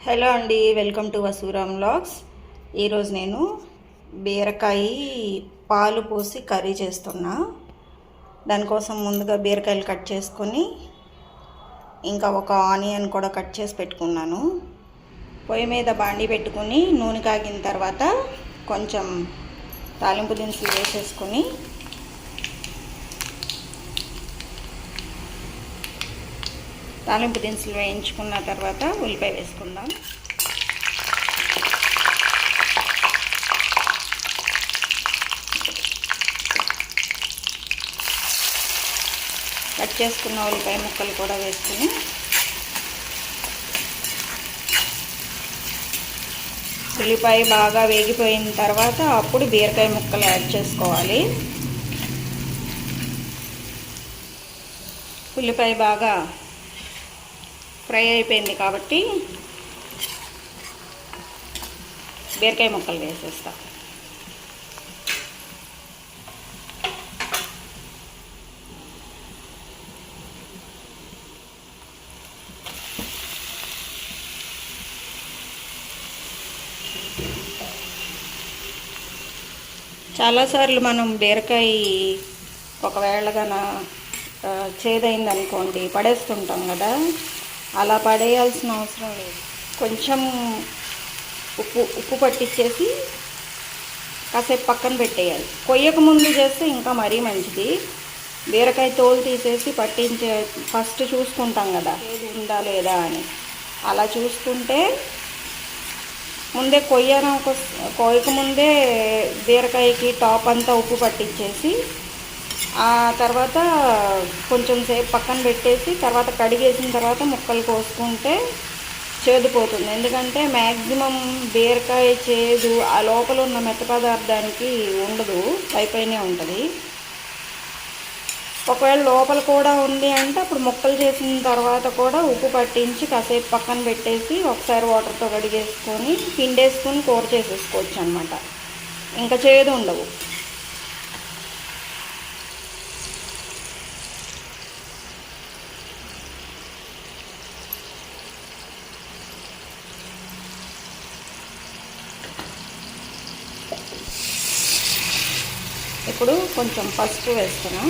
Hello అండి, welcome to వసూరామ్ vlogs. ఈరోజు నేను బీరకాయ పాలు పోసి కర్రీ చేస్తున్నా. దానికోసం ముందుగా బీరకాయలు కట్ చేసుకొని ఇంకా ఒక ఆనియన్ కూడా కట్ చేసి పెట్టుకున్నాను. పొయ్యి మీద బాండి పెట్టుకుని నూనె కాగిన తర్వాత కొంచెం తాలింపు దినుసులు వేసేసుకొని తాలింపు దినుసులు వేయించుకున్న తర్వాత ఉల్లిపాయ వేసుకుందాం. కట్ చేసుకున్న ఉల్లిపాయ ముక్కలు కూడా వేసుకుని ఉల్లిపాయ బాగా వేగిపోయిన తర్వాత అప్పుడు బీరకాయ ముక్కలు యాడ్ చేసుకోవాలి. ఉల్లిపాయ బాగా ఫ్రై అయిపోయింది కాబట్టి బీరకాయ ముక్కలు వేసేస్తా. చాలాసార్లు మనం బీరకాయ ఒకవేళగా చేదైంది అనుకోండి పడేస్తుంటాం కదా, అలా పడేయాల్సిన అవసరం లేదు. కొంచెం ఉప్పు పట్టించేసి కాసేపు పక్కన పెట్టేయాలి. కొయ్యక ముందు చేస్తే ఇంకా మరీ మంచిది. బీరకాయ తోలు తీసేసి పట్టించే ఫస్ట్ చూసుకుంటాం కదా ఏది ఉందా లేదా అని. అలా చూసుకుంటే ముందే కొయ్యక ముందే బీరకాయకి టాప్ అంతా ఉప్పు పట్టించేసి ఆ తర్వాత కొంచెం సేపు పక్కన పెట్టేసి తర్వాత కడిగేసిన తర్వాత ముక్కలు కోసుకుంటే చేదుపోతుంది. ఎందుకంటే మ్యాక్సిమం బీరకాయ చేదు ఆ లోపల ఉన్న మెత్త పదార్థానికి ఉండదు, పైపైనే ఉంటుంది. ఒకవేళ లోపల కూడా ఉంది అంటే అప్పుడు ముక్కలు చేసిన తర్వాత కూడా ఉప్పు పట్టించి కాసేపు పక్కన పెట్టేసి ఒకసారి వాటర్తో కడిగేసుకొని పిండేసుకొని కూర చేసేసుకోవచ్చు అన్నమాట. ఇంకా చేదు ఉండవు. ఇప్పుడు కొంచెం పసుపు వేస్తున్నా.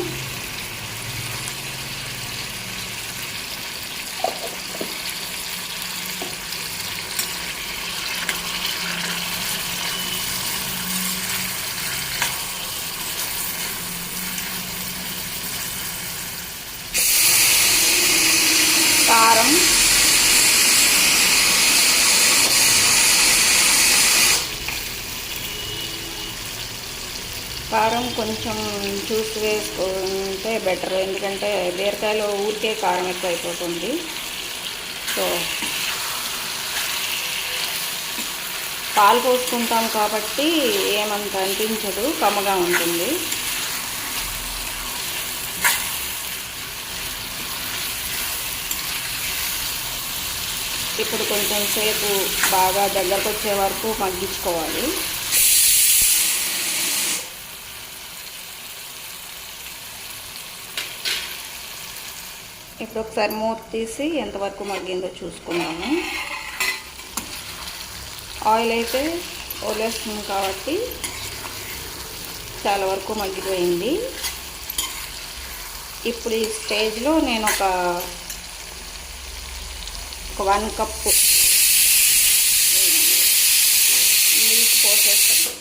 కారం, కారం కొంచెం చూసి వేసుకుంటే బెటర్. ఎందుకంటే బీరకాయలో ఊరికే కారం ఎక్కువ అయిపోతుంది. సో పాలు పోసుకుంటాం కాబట్టి ఏమంత అనిపించదు, కమ్మగా ఉంటుంది. ఇప్పుడు కొంచెం సేపు బాగా దగ్గరకు వచ్చే వరకు మగ్గించుకోవాలి. ఇప్పుడు ఒకసారి మూత తీసి ఎంతవరకు మగ్గిందో చూసుకున్నాము. ఆయిల్ అయితే వదిలేస్తుంది కాబట్టి చాలా వరకు మగ్గిపోయింది. ఇప్పుడు ఈ స్టేజ్లో నేను ఒక 1 కప్పు మిల్క్ పోసేస్తాను.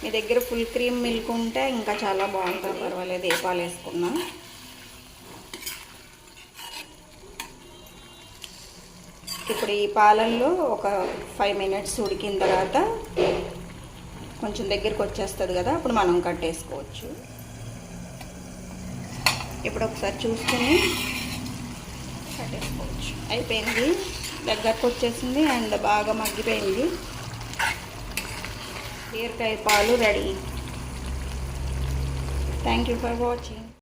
మీ దగ్గర ఫుల్ క్రీమ్ మిల్క్ ఉంటే ఇంకా చాలా బాగుంటుంది, పర్వాలేదు ఏ పాలు వేసుకున్నా. ఇప్పుడు ఈ పాలల్లో ఒక 5 మినిట్స్ ఉడికిన తర్వాత కొంచెం దగ్గరికి వచ్చేస్తుంది కదా, అప్పుడు మనం కట్టేసుకోవచ్చు. ఇప్పుడు ఒకసారి చూసుకొని కట్టేసుకోవచ్చు. అయిపోయింది, దగ్గరకు వచ్చేసింది అండ్ బాగా మగ్గిపోయింది. బీరకాయ పాలు ready. Thank you for watching.